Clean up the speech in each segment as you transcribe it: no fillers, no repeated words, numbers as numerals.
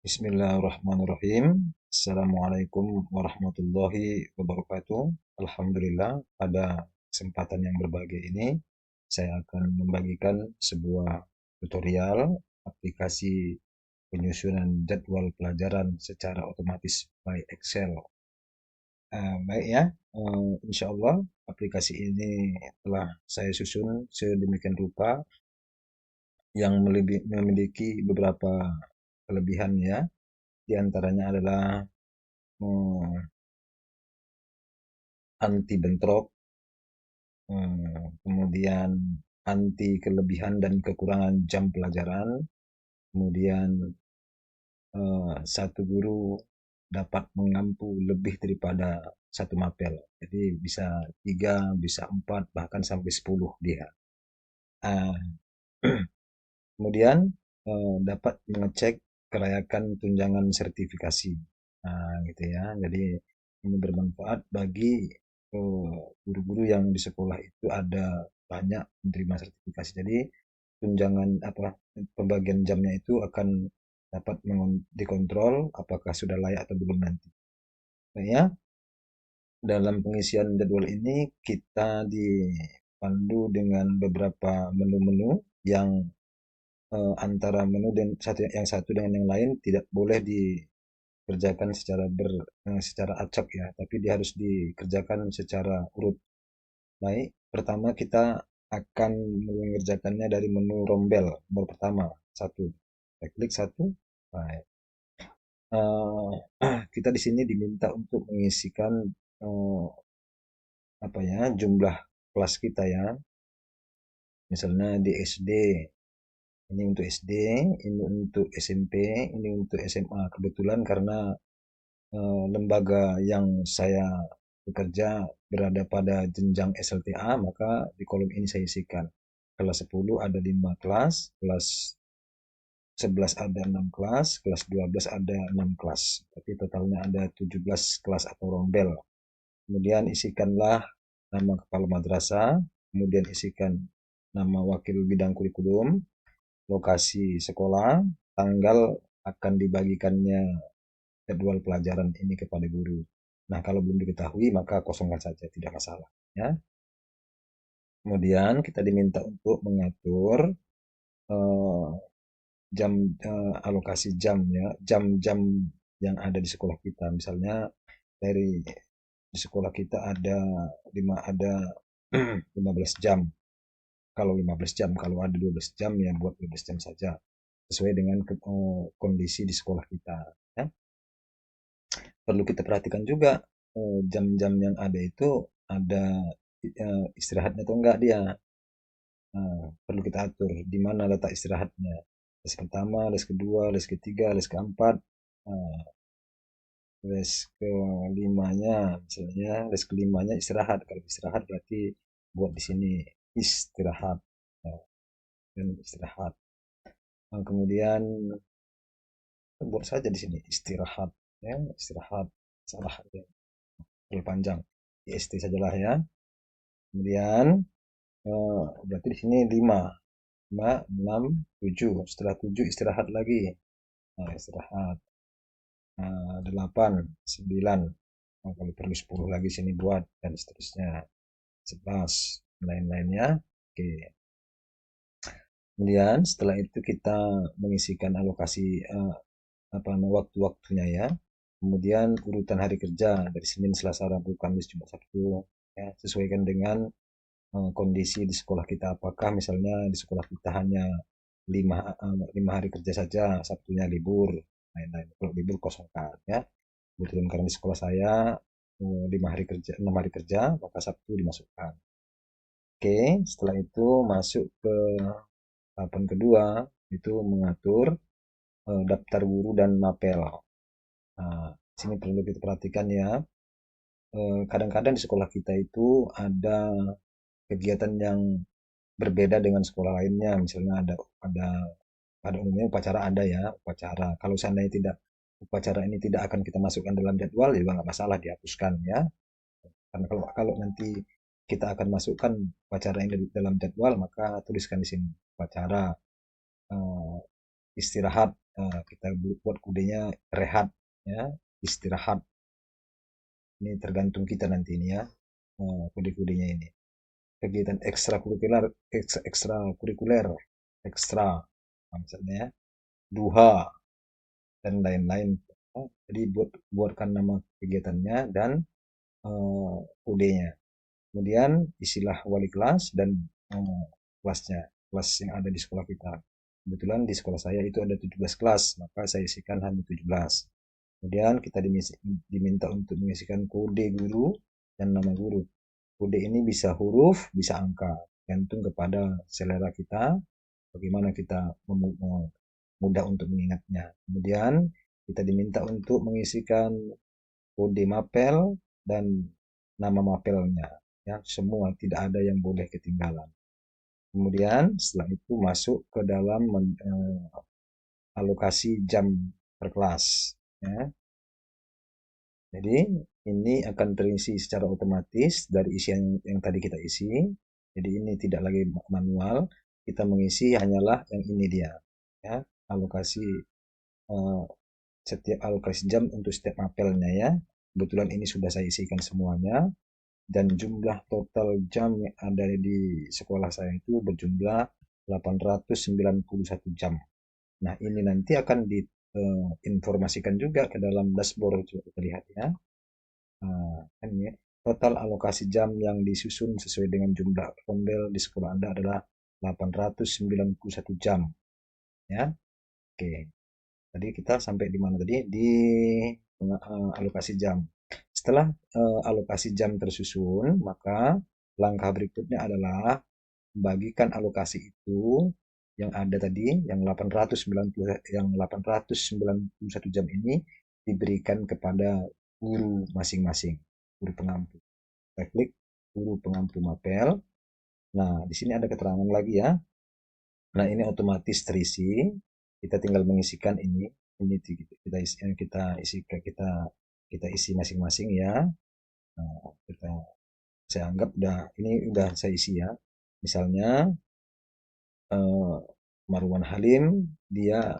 Bismillahirrahmanirrahim. Assalamualaikum warahmatullahi wabarakatuh. Alhamdulillah, pada kesempatan yang berbahagia ini, saya akan membagikan sebuah tutorial aplikasi penyusunan jadwal pelajaran secara otomatis by Excel. Baik ya, insya Allah aplikasi ini telah saya susun sedemikian rupa yang memiliki beberapa kelebihan ya. Di antaranya adalah anti bentrok, kemudian anti kelebihan dan kekurangan jam pelajaran, kemudian satu guru dapat mengampu lebih daripada satu mapel. Jadi bisa 3, bisa 4, bahkan sampai 10 dia. Kemudian dapat mengecek kelayakan tunjangan sertifikasi. Gitu ya. Jadi ini bermanfaat bagi guru-guru yang di sekolah itu ada banyak menerima sertifikasi. Jadi tunjangan pembagian jamnya itu akan dapat dikontrol apakah sudah layak atau belum nanti. Nah ya, dalam pengisian jadwal ini kita dipandu dengan beberapa menu-menu yang antara menu dan yang satu dengan yang lain tidak boleh dikerjakan secara acak ya, tapi dia harus dikerjakan secara urut. Baik, pertama kita akan mengerjakannya dari menu rombel. Nomor pertama, satu. Kita klik satu. Baik. Kita di sini diminta untuk mengisikan jumlah kelas kita ya. Misalnya di SD, ini untuk SD, ini untuk SMP, ini untuk SMA. Kebetulan karena lembaga yang saya bekerja berada pada jenjang SLTA, maka di kolom ini saya isikan. Kelas 10 ada 5 kelas, kelas 11 ada 6 kelas, kelas 12 ada 6 kelas. Tapi totalnya ada 17 kelas atau rombel. Kemudian isikanlah nama kepala madrasah, kemudian isikan nama wakil bidang kurikulum, lokasi sekolah, tanggal akan dibagikannya jadwal pelajaran ini kepada guru. Nah, kalau belum diketahui maka kosongkan saja, tidak masalah ya. Kemudian kita diminta untuk mengatur eh, alokasi jam ya, jam-jam yang ada di sekolah kita. Misalnya dari di sekolah kita ada 15 jam. Kalau 15 jam, kalau ada 12 jam ya buat 12 jam saja sesuai dengan kondisi di sekolah kita ya. Perlu kita perhatikan juga jam-jam yang ada itu ada istirahatnya atau enggak dia. Perlu kita atur di mana letak istirahatnya. Les pertama, les kedua, les ketiga, les keempat, les kelimanya, misalnya les kelimanya istirahat. Kalau istirahat berarti buat di sini istirahat dan istirahat. Kemudian buat saja di sini istirahat ya, istirahat salah ya, terlalu panjang. IST sajalah ya. Kemudian berarti di sini 5, 6, 7. Setelah 7 istirahat lagi. Nah, istirahat. 8, 9. Nah, kalau perlu 10 lagi sini buat dan seterusnya. 11, lain-lainnya. Oke. Kemudian setelah itu kita mengisikan alokasi waktu-waktunya ya. Kemudian urutan hari kerja dari Senin, Selasa, Rabu, Kamis, Jumat, Sabtu ya, sesuaikan dengan kondisi di sekolah kita. Apakah misalnya di sekolah kita hanya 5 hari kerja saja, Sabtunya libur, lain-lain. Kalau libur kosongkan ya. Kebetulan karena di sekolah saya 5 hari kerja, 6 hari kerja, maka Sabtu dimasukkan. Oke, setelah itu masuk ke tahapan kedua, itu mengatur daftar guru dan mapel. Nah, sini perlu kita perhatikan ya. Kadang-kadang di sekolah kita itu ada kegiatan yang berbeda dengan sekolah lainnya. Misalnya ada pada umumnya upacara ada ya, upacara. Kalau seandainya tidak upacara ini tidak akan kita masukkan dalam jadwal, ya nggak masalah dihapuskan ya. Karena kalau nanti kita akan masukkan upacara ini dalam jadwal, maka tuliskan di sini upacara istirahat kita buat kodenya rehat, ya, istirahat. Ini tergantung kita nanti ini ya, kode-kodenya ini. Kegiatan ekstrakurikuler, ekstrakurikuler, ekstra, misalnya ya, duha dan lain-lain. Jadi buatkan nama kegiatannya dan kodenya. Kemudian isilah wali kelas dan kelas yang ada di sekolah kita. Kebetulan di sekolah saya itu ada 17 kelas, maka saya isikan hanya 17. Kemudian kita diminta untuk mengisikan kode guru dan nama guru. Kode ini bisa huruf, bisa angka, gantung kepada selera kita, bagaimana kita mudah untuk mengingatnya. Kemudian kita diminta untuk mengisikan kode mapel dan nama mapelnya. Ya, semua tidak ada yang boleh ketinggalan. Kemudian setelah itu masuk ke dalam alokasi jam per kelas. Ya. Jadi ini akan terisi secara otomatis dari isian yang tadi kita isi. Jadi ini tidak lagi manual. Kita mengisi hanyalah yang ini dia. Ya, alokasi setiap alokasi jam untuk setiap mapelnya ya. Kebetulan ini sudah saya isikan semuanya. Dan jumlah total jam yang ada di sekolah saya itu berjumlah 891 jam. Nah, ini nanti akan diinformasikan juga ke dalam dashboard, coba kita lihat ya. Nah, ini total alokasi jam yang disusun sesuai dengan jumlah rondel di sekolah Anda adalah 891 jam. Ya, oke. Tadi kita sampai di mana tadi? Di alokasi jam. Setelah alokasi jam tersusun, maka langkah berikutnya adalah bagikan alokasi itu yang ada tadi, yang 891 jam ini diberikan kepada guru masing-masing, guru pengampu. Kita klik guru pengampu mapel. Nah, di sini ada keterangan lagi ya. Nah, ini otomatis terisi. Kita tinggal mengisikan ini kita isi masing-masing ya. Nah, saya anggap udah saya isi ya. Misalnya Marwan Halim, dia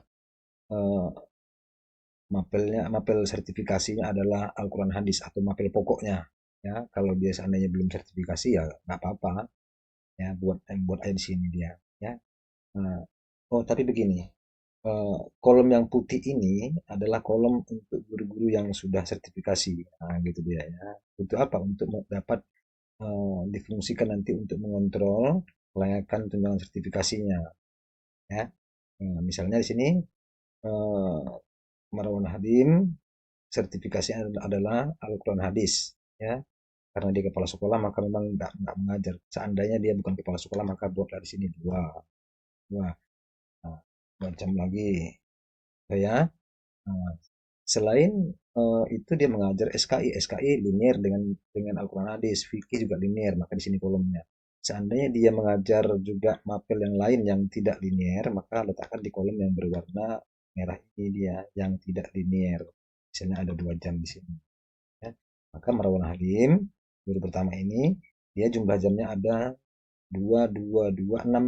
mapel sertifikasinya adalah Al-Quran Hadis atau mapel pokoknya ya. Kalau dia seandainya belum sertifikasi ya nggak apa-apa ya, buat aja di sini dia ya. Oh tapi begini, kolom yang putih ini adalah kolom untuk guru-guru yang sudah sertifikasi. Nah, gitu dia ya. Untuk apa? Untuk dapat difungsikan nanti untuk mengontrol kelayakan tunjangan sertifikasinya. Ya. Nah, misalnya di sini Marwan Hadim sertifikasinya adalah Al-Quran Hadis. Ya. Karena dia kepala sekolah maka memang nggak mengajar. Seandainya dia bukan kepala sekolah maka buatlah di sini dua, dua, nah, 2 jam lagi. Ya. Nah, selain itu dia mengajar SKI linear dengan Al-Quran Hadis, fikih juga linear, maka di sini kolomnya. Seandainya dia mengajar juga mapel yang lain yang tidak linear, maka letakkan di kolom yang berwarna merah ini dia, yang tidak linear. Misalnya ada 2 jam di sini. Ya. Maka Marwan Halim, guru pertama ini, dia jumlah jamnya ada 6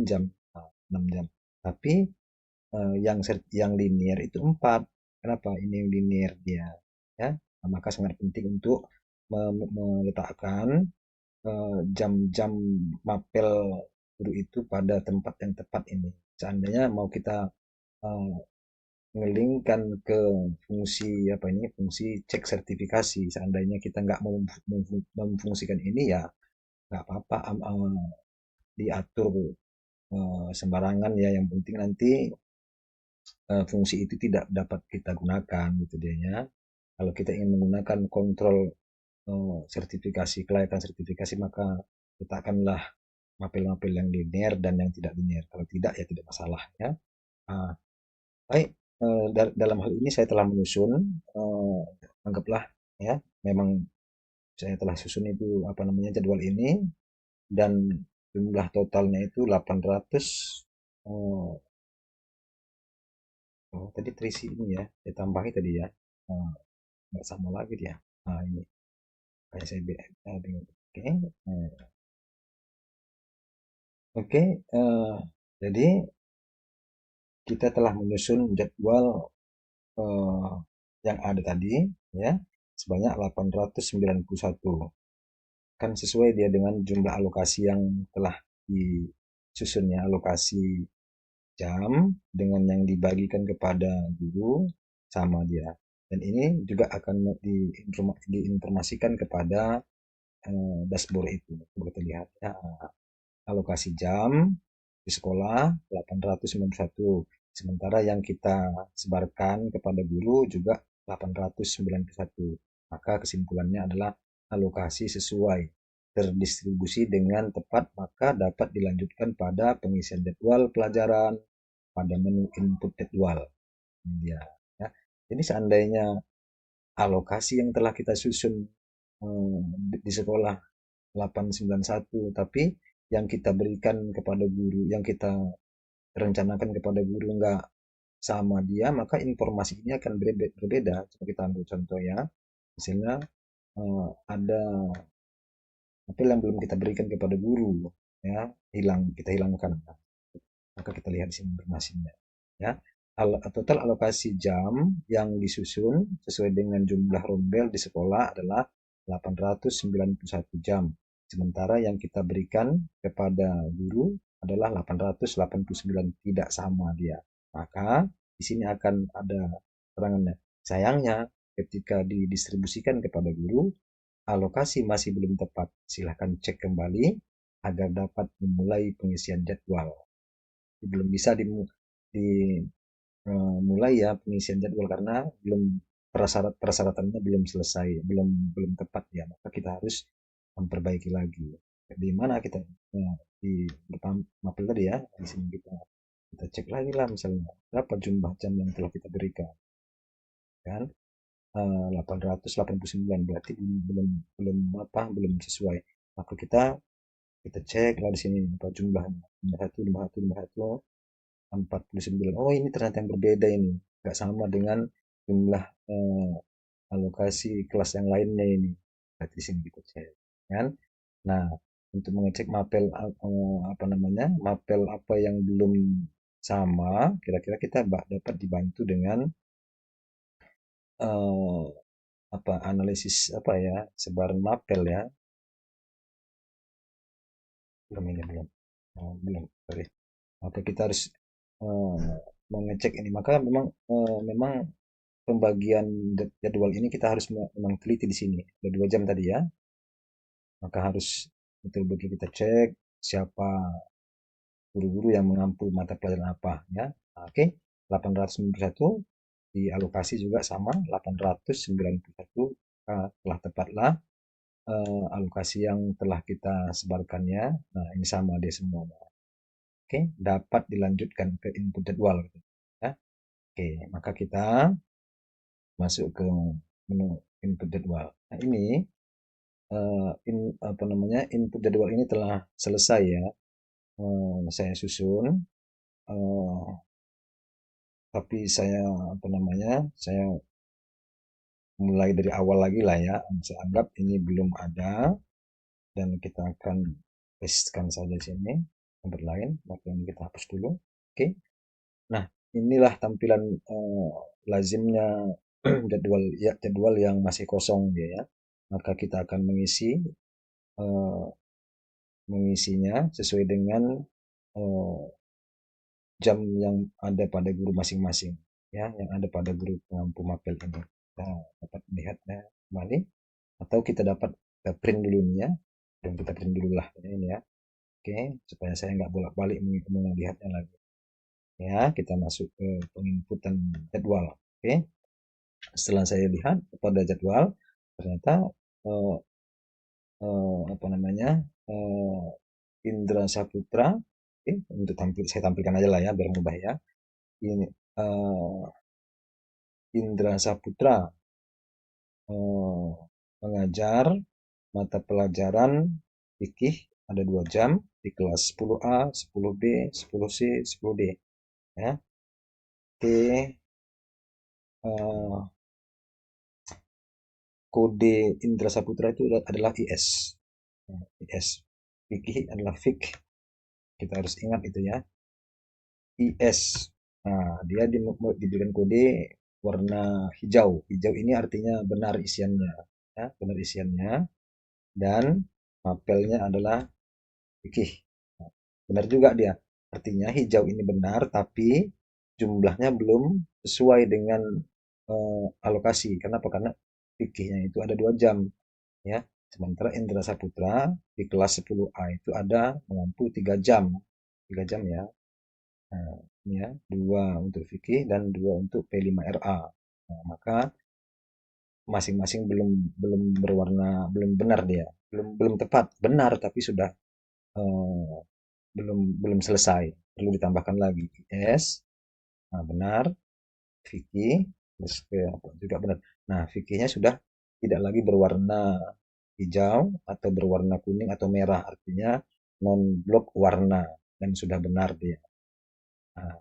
jam. Nah, 6 jam. Tapi yang linear itu 4. Kenapa? Ini yang linear dia. Ya, nah, maka sangat penting untuk meletakkan jam-jam mapel guru itu pada tempat yang tepat ini. Seandainya mau kita uh, ngelingkan ke fungsi apa ini, fungsi cek sertifikasi. Seandainya kita nggak mau memfungsikan ini ya nggak apa-apa, diatur sembarangan ya. Yang penting nanti fungsi itu tidak dapat kita gunakan gitu dia ya. Kalau kita ingin menggunakan kontrol sertifikasi, kelayakan sertifikasi, maka letakkanlah mapel-mapel yang linear dan yang tidak linear. Kalau tidak ya tidak masalah ya. Nah, baik, dalam hal ini saya telah menyusun, anggaplah ya, memang saya telah susun itu apa namanya jadwal ini dan jumlah totalnya itu 800. Oh, tadi terisi ini ya, saya tambahi tadi ya. Nah, nggak sama lagi dia. Nah, ini kayak saya bingung. Oke, oke. Jadi kita telah menyusun jadwal yang ada tadi ya sebanyak 891, kan sesuai dia dengan jumlah alokasi yang telah disusunnya, alokasi jam dengan yang dibagikan kepada guru sama dia, dan ini juga akan diinformasikan kepada dashboard itu. Coba kita lihat ya, alokasi jam di sekolah 891, sementara yang kita sebarkan kepada guru juga 891. Maka kesimpulannya adalah alokasi sesuai, terdistribusi dengan tepat, maka dapat dilanjutkan pada pengisian jadwal pelajaran, pada menu input jadwal. Ini dia ya. Jadi seandainya alokasi yang telah kita susun di sekolah 891, tapi yang kita berikan kepada guru, yang kita rencanakan kepada guru nggak sama dia, maka informasi ini akan berbeda. Coba kita ambil contoh ya, misalnya ada apel yang belum kita berikan kepada guru, ya kita hilangkan, maka kita lihat di sini informasinya ya. Total alokasi jam yang disusun sesuai dengan jumlah rombel di sekolah adalah 891 jam. Sementara yang kita berikan kepada guru adalah 889, tidak sama dia. Maka di sini akan ada terangannya. Sayangnya ketika didistribusikan kepada guru, alokasi masih belum tepat. Silahkan cek kembali agar dapat memulai pengisian jadwal. Belum bisa dimulai ya pengisian jadwal karena belum persyaratannya belum selesai, belum tepat ya, maka kita harus memperbaiki lagi. Di mana kita di depan mapel tadi ya, di sini kita cek lagi lah, misalnya berapa jumlah jam yang telah kita berikan kan, 889, berarti belum belum belum sesuai, maka kita cek lah di sini apa jumlahnya, 49. Oh, ini ternyata yang berbeda ini. Nggak sama dengan jumlah alokasi kelas yang lainnya ini. Berarti di sini kita cek. Kan? Nah, untuk mengecek mapel apa yang belum sama, kira-kira kita dapat dibantu dengan eh, analisis sebaran mapel ya. Belum, sorry. Maka kita harus mengecek ini. Maka memang pembagian jadwal ini kita harus memang teliti di sini. Ada 2 jam tadi ya. Maka harus betul-betul kita cek siapa guru-guru yang mengampu mata pelajaran apa ya. Oke, 891 dialokasi juga sama 891, telah tepatlah alokasi yang telah kita sebarkannya. Nah, ini sama dia semua. Oke, dapat dilanjutkan ke input jadwal gitu, ya. Oke, maka kita masuk ke menu input jadwal. Nah, ini input jadwal ini telah selesai ya. Saya susun, tapi saya saya mulai dari awal lagi lah ya. Saya anggap ini belum ada, dan kita akan pastekan saja sini tempat lain. Maka ini kita hapus dulu. Oke. Nah, inilah tampilan lazimnya jadwal yang masih kosong dia ya. Maka kita akan mengisinya sesuai dengan jam yang ada pada guru masing-masing ya, yang ada pada guru pengampu mapel ini. Kita dapat melihatnya kembali, atau kita dapat print dulu nih ya, dan kita print dulu lah ini ya. Oke, supaya saya nggak bolak-balik melihatnya lagi ya. Kita masuk ke penginputan jadwal. Oke, setelah saya lihat pada jadwal, ternyata eh, Indra Saputra. Oke, untuk saya tampilkan aja lah ya biar mudah ya. Ini Indra Saputra mengajar mata pelajaran fikih ada 2 jam di kelas 10A, 10B, 10C, 10D ya. Oke, kode Indra Saputra itu adalah IS. IS. Fikih adalah fik. Kita harus ingat itu ya. IS. Nah, dia diberikan kode warna hijau. Hijau ini artinya benar isiannya, ya, benar isiannya. Dan mapelnya adalah fikih. Nah, benar juga dia. Artinya hijau ini benar, tapi jumlahnya belum sesuai dengan alokasi. Kenapa? Karena fikihnya itu ada 2 jam, ya. Sementara Indra Saputra di kelas 10A itu ada mengampu 3 jam. 3 jam ya. Nah, ini ya, 2 untuk fikih dan 2 untuk P5RA. Nah, maka masing-masing belum belum berwarna, belum benar dia. Belum belum tepat, benar tapi sudah eh, belum belum selesai. Perlu ditambahkan lagi S. Nah, benar. Fikih terus juga benar. Nah, fikihnya sudah tidak lagi berwarna hijau atau berwarna kuning atau merah, artinya non blok warna dan sudah benar dia. Nah,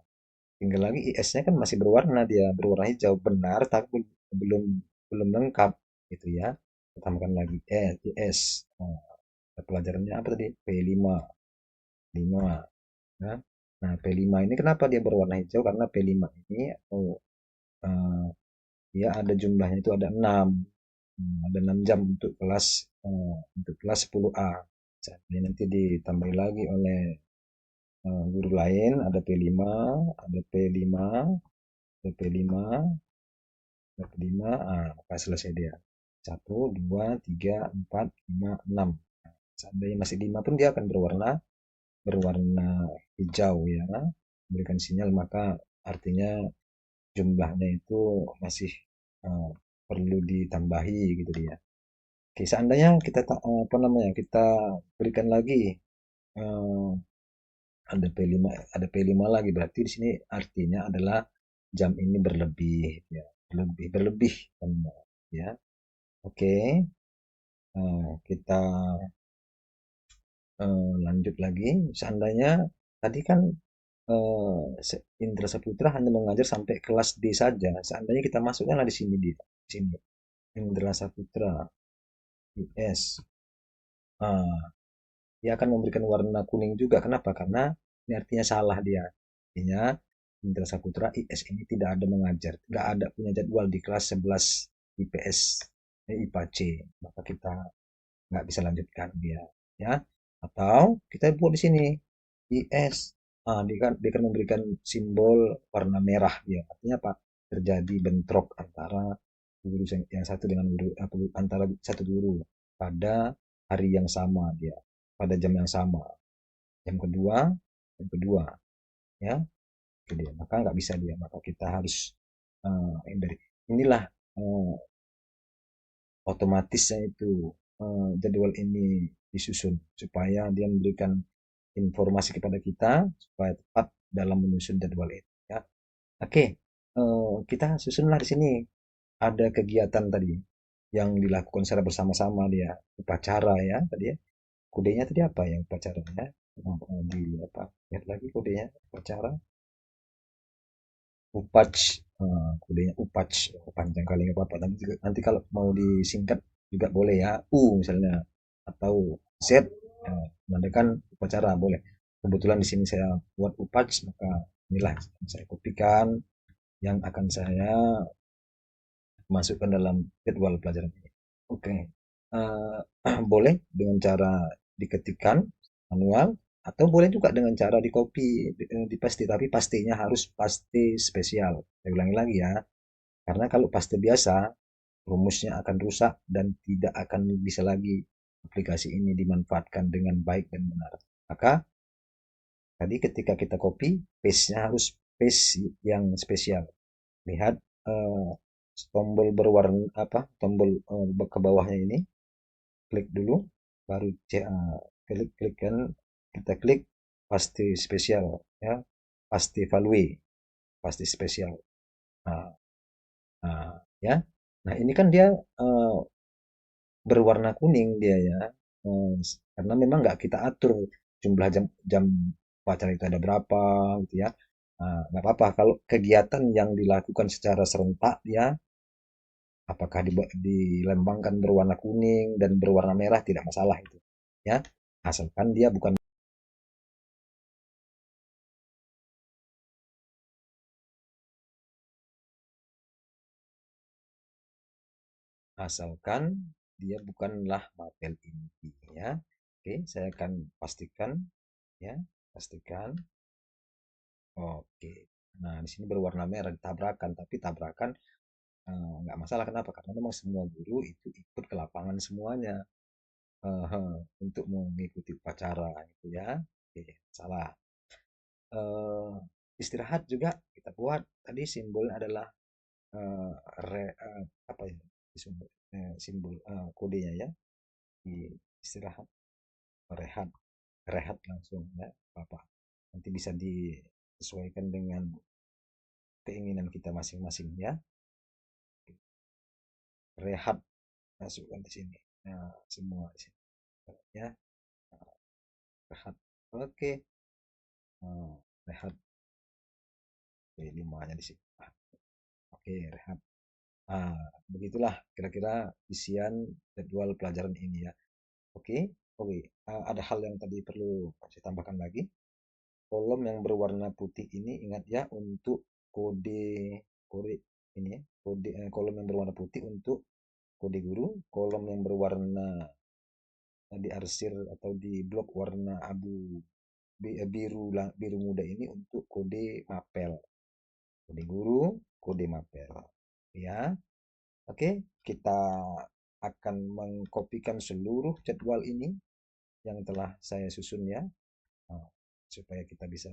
tinggal lagi IS-nya kan masih berwarna, dia berwarna hijau benar tapi belum belum lengkap gitu ya. Kita tambahkan lagi IS. Nah, pelajarannya apa tadi? P5. 5. Nah, nah, P5 ini kenapa dia berwarna hijau? Karena P5 ini eh, dia ada jumlahnya itu ada 6. Ada 6 jam untuk kelas 10A. Jadi nanti ditambah lagi oleh guru lain, ada P5, ada P5, ada P5, ada P5, maka selesai dia. 1, 2, 3, 4, 5, 6. Seandainya masih 5 pun dia akan berwarna hijau ya, memberikan sinyal, maka artinya jumlahnya itu masih eh, perlu ditambahi gitu dia. Oke, seandainya kita apa namanya, kita berikan lagi eh, ada P5 lagi, berarti di sini artinya adalah jam ini berlebih ya, berlebih kan ya. Oke, kita lanjut lagi. Seandainya tadi kan Indra Saputra hanya mengajar sampai kelas D saja. Seandainya kita masuknya lah di sini, di sini Indra Saputra IS. Ah, dia akan memberikan warna kuning juga. Kenapa? Karena ini artinya salah dia. Artinya Indra Saputra IS ini tidak ada mengajar, nggak ada punya jadwal di kelas 11 IPS, IPA C. Maka kita nggak bisa lanjutkan dia, ya. Atau kita buat di sini IS. Dia kan memberikan simbol warna merah ya. Artinya apa? Terjadi bentrok antara guru yang satu dengan guru antara satu guru pada hari yang sama dia, pada jam yang sama. Yang kedua, ya, itu dia. Maka nggak bisa dia. Maka kita harus hindari. Inilah eh, otomatisnya itu jadwal ini disusun supaya dia memberikan informasi kepada kita supaya tepat dalam menyusun jadwal itu ya. Oke, kita susunlah di sini ada kegiatan tadi yang dilakukan secara bersama-sama dia, upacara ya tadi ya. Kodenya tadi apa ya upacaranya? Di apa? Lihat lagi kodenya upacara. Upach, kodenya Upach. Panjang kali nggak apa-apa. Nanti kalau mau disingkat juga boleh ya. Misalnya atau Z, menandakan upacara boleh. Kebetulan di sini saya buat Upach, maka inilah yang saya kopikan yang akan saya masukkan dalam jadwal pelajaran ini. Oke, eh, boleh dengan cara diketikkan manual atau boleh juga dengan cara di copy di paste, tapi pastinya harus paste spesial. Saya ulangi lagi ya, karena kalau paste biasa rumusnya akan rusak dan tidak akan bisa lagi aplikasi ini dimanfaatkan dengan baik dan benar. Maka tadi ketika kita copy, paste-nya harus paste yang spesial. Lihat eh, tombol berwarna apa? Tombol ke bawahnya ini, klik dulu, baru klik kan, kita klik pasti spesial ya, pasti value, pasti spesial. Nah, nah, ya. Nah, ini kan dia berwarna kuning dia ya. Karena memang nggak kita atur jumlah jam jam pacar itu ada berapa gitu ya. Nah, nggak apa-apa kalau kegiatan yang dilakukan secara serentak ya, apakah dilambangkan berwarna kuning dan berwarna merah tidak masalah itu ya, asalkan dia bukan asalkan dia bukanlah mapel inti ya. Oke, saya akan pastikan ya, pastikan. Oke. Nah, di sini berwarna merah tabrakan, tapi tabrakan nggak masalah. Kenapa? Karena memang semua guru itu ikut ke lapangan semuanya untuk mengikuti upacara gitu ya. Oke, salah. Eh, Istirahat juga kita buat. Tadi simbolnya adalah eh, apa ya? Simbol kodenya ya. Di istirahat, rehat, rehat langsung ya, apa. Nanti bisa disesuaikan dengan keinginan kita masing-masing ya. Rehat masukkan di sini. Nah, semua di sini ya. Rehat. Oke. Nah, rehat. Oke, limanya di sini. Oke, rehat. Ah, begitulah kira-kira isian jadwal pelajaran ini ya. Oke, oke. Ada hal yang tadi perlu saya tambahkan lagi. Kolom yang berwarna putih ini ingat ya untuk kode kode ini ya, kolom yang berwarna putih untuk kode guru, kolom yang berwarna diarsir atau di blok warna abu biru muda ini untuk kode mapel. Kode guru, kode mapel. Ya. Oke, kita akan mengkopikan seluruh jadwal ini yang telah saya susun ya, uh, supaya kita bisa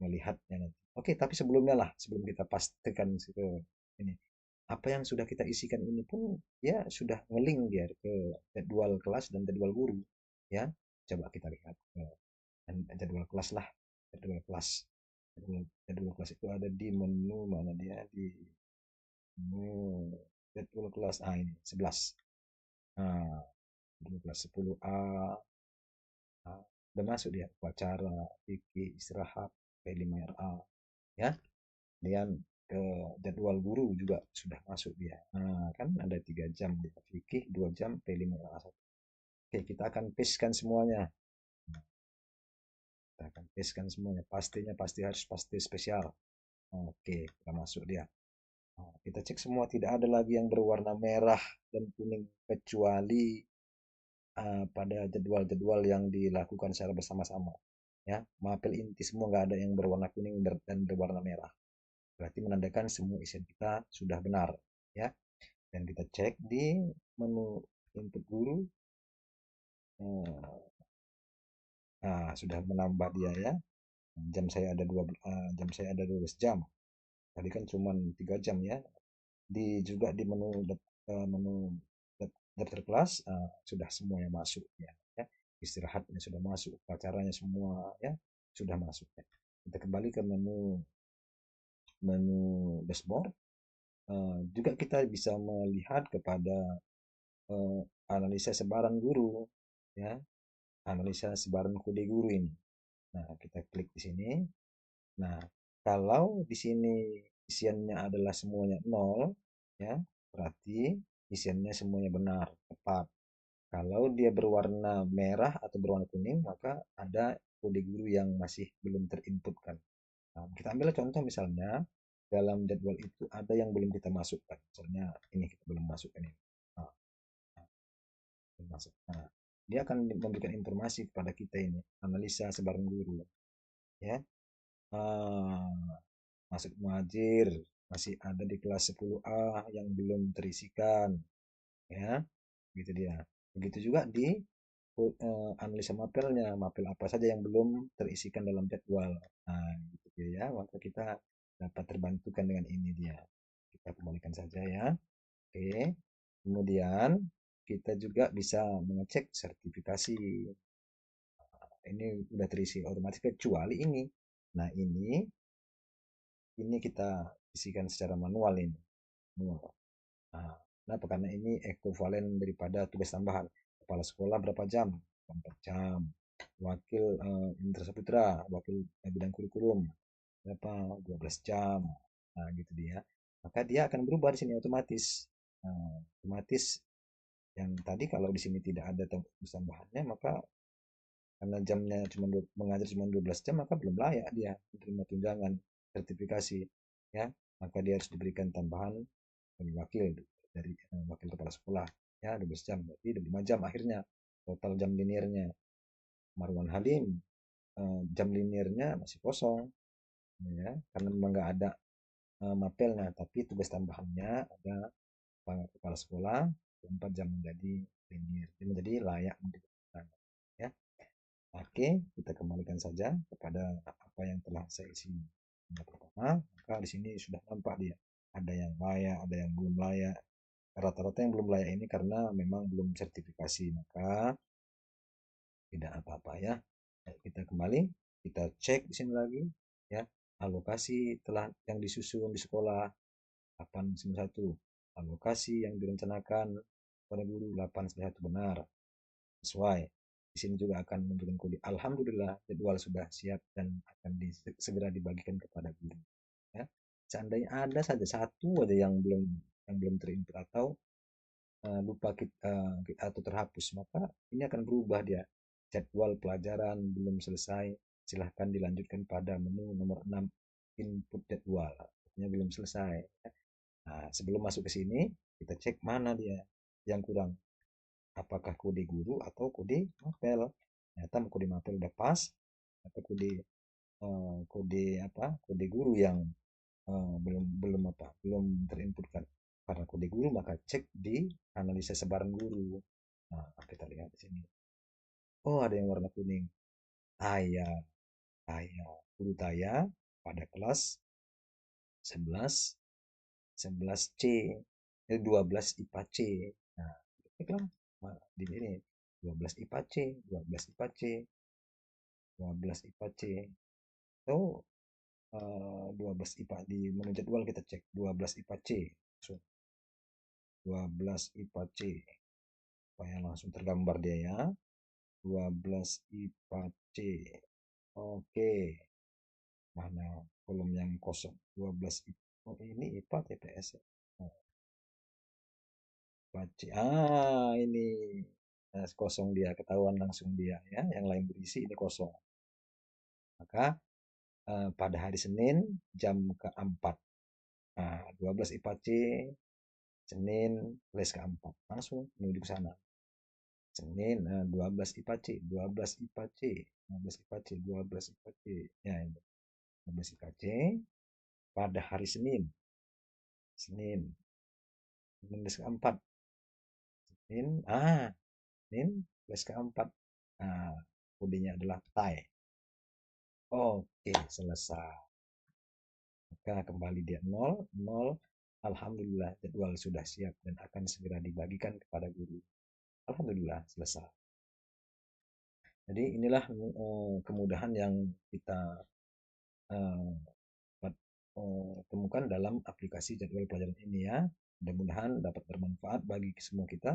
melihatnya nanti. Oke, tapi sebelumnya lah, sebelum kita pastikan ke ini, apa yang sudah kita isikan ini pun ya sudah ngeling dia ke jadwal kelas dan jadwal guru ya. Coba kita lihat jadwal kelas lah, jadwal kelas. Jadwal kelas itu ada di menu mana dia di menu jadwal kelas ini 11. Nah, jadwal kelas 10A. Nah, udah masuk dia upacara, fikih, istirahat, P5RA ya. Kemudian ke jadwal guru juga sudah masuk dia. Nah, kan ada 3 jam di fikih, 2 jam P5RA. Oke, kita akan pastekan semuanya. Nah, kita akan pastekan semuanya. Pastinya pasti harus pasti spesial. Oke, kita masuk dia. Nah, kita cek semua tidak ada lagi yang berwarna merah dan kuning kecuali pada jadwal-jadwal yang dilakukan secara bersama-sama. Ya, mapel inti semua nggak ada yang berwarna kuning dan berwarna merah. Berarti menandakan semua isian kita sudah benar. Ya, dan kita cek di menu input guru. Nah, sudah menambah dia ya. Jam saya ada jam saya ada 12 jam. Tadi kan cuma 3 jam ya. Juga di menu daftar kelas sudah semuanya masuk ya. Istirahatnya sudah masuk, pacaranya semua ya sudah masuk ya. Kita kembali ke menu dashboard. Juga kita bisa melihat kepada analisa sebaran guru ya, analisa sebaran kode guru ini. Nah, kita klik di sini. Nah, kalau di sini isiannya adalah semuanya 0 ya, berarti isiannya semuanya benar, tepat. Kalau dia berwarna merah atau berwarna kuning, maka ada kode guru yang masih belum terinputkan. Nah, kita ambil contoh misalnya dalam jadwal itu ada yang belum kita masukkan. Misalnya ini kita belum masukkan ini. Nah, belum masuk. Nah, dia akan memberikan informasi kepada kita ini, analisa sebaran guru. Ya, masuk muajir masih ada di kelas 10A yang belum terisikan. Ya, gitu dia. Begitu juga di analisa mapelnya, mapel apa saja yang belum terisikan dalam jadwal. Nah, gitu ya. Maka kita dapat terbantukan dengan ini dia. Kita kembalikan saja ya. Oke. Kemudian kita juga bisa mengecek sertifikasi. Ini udah terisi otomatis kecuali ini. Nah, ini kita isikan secara manual ini. Manual. Nah, kenapa? Karena ini ekuivalen daripada tugas tambahan. Kepala sekolah berapa jam? 4 jam. Wakil Indra Saputra, wakil bidang kurikulum berapa? 12 jam. Nah, gitu dia. Maka dia akan berubah di sini otomatis. Nah, otomatis yang tadi kalau di sini tidak ada tugas tambahannya, maka karena jamnya cuma mengajar cuma 12 jam, maka belum layak dia menerima tunjangan sertifikasi. Ya, maka dia harus diberikan tambahan bagi wakil dari wakil kepala sekolah. Ya, 12 jam. Berarti 25 jam akhirnya total jam liniernya. Marwan Halim jam liniernya masih kosong, ya, karena memang nggak ada mapelnya, tapi tugas tambahannya ada kepala sekolah 4 jam menjadi linier, menjadi layak untuk digunakan. Ya, oke, kita kembalikan saja kepada apa yang telah saya isi yang pertama. Maka di sini sudah nampak dia ada yang layak, ada yang belum layak. Rata-rata yang belum layak ini karena memang belum sertifikasi, maka tidak apa-apa ya. Kita kembali, kita cek di sini lagi ya. Alokasi telah yang disusun di sekolah 891. Alokasi yang direncanakan pada guru 891 benar, sesuai. Di sini juga akan memberikan kode. Alhamdulillah jadwal sudah siap dan akan segera dibagikan kepada guru. Ya. Seandainya ada saja satu aja yang belum terinput atau lupa kita, atau terhapus, maka ini akan berubah dia. Jadwal pelajaran belum selesai, silahkan dilanjutkan pada menu nomor 6, input jadwal. Artinya belum selesai. Nah, sebelum masuk ke sini, kita cek mana dia yang kurang. Apakah kode guru atau kode mapel. Ternyata kode mapel udah pas, atau kode apa? Kode guru yang belum belum apa belum terinputkan. Karena kode guru maka cek di analisa sebaran guru. Nah, kita lihat di sini. Oh, ada yang warna kuning. Taya, Taya, guru Taya pada kelas 11, 11C, 12 IPA C. Nah, ceklah. Nah, di sini 12 IPA C, 12 IPA C, 12 IPA C. So, 12 IPA di menu jadwal kita cek 12 IPA C. So, 12 IPA C supaya langsung tergambar dia ya. 12 IPA C. Oke, mana kolom yang kosong? 12 IPA. Oh, ini IPA TPS ya. Oh, IPA C. Ini kosong dia, ketahuan langsung dia ya. Yang lain berisi, ini kosong. Maka pada hari Senin jam keempat. Nah, 12 IPA C Senin les keempat. Langsung menuju ke sana. Senin 12 IPA C, 12 IPA C, 12 IPA C, 12 IPA C. Ya, ini 12 IPA C pada hari Senin. Senin. Senin les keempat. Senin, Senin les keempat. Nah, kodenya adalah TAI. Oke, selesai. Maka kembali dia 0, 0. Alhamdulillah jadwal sudah siap dan akan segera dibagikan kepada guru. Alhamdulillah selesai. Jadi inilah kemudahan yang kita uh, temukan dalam aplikasi jadwal pelajaran ini ya. Mudah-mudahan dapat bermanfaat bagi semua kita.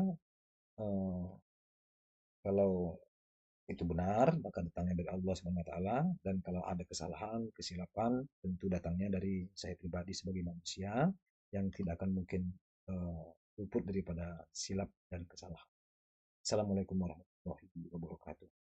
Kalau itu benar, maka datangnya dari Allah Subhanahu wa taala, dan kalau ada kesalahan, kesilapan, tentu datangnya dari saya pribadi sebagai manusia yang tidak akan mungkin luput daripada silap dan kesalahan. Assalamualaikum warahmatullahi wabarakatuh.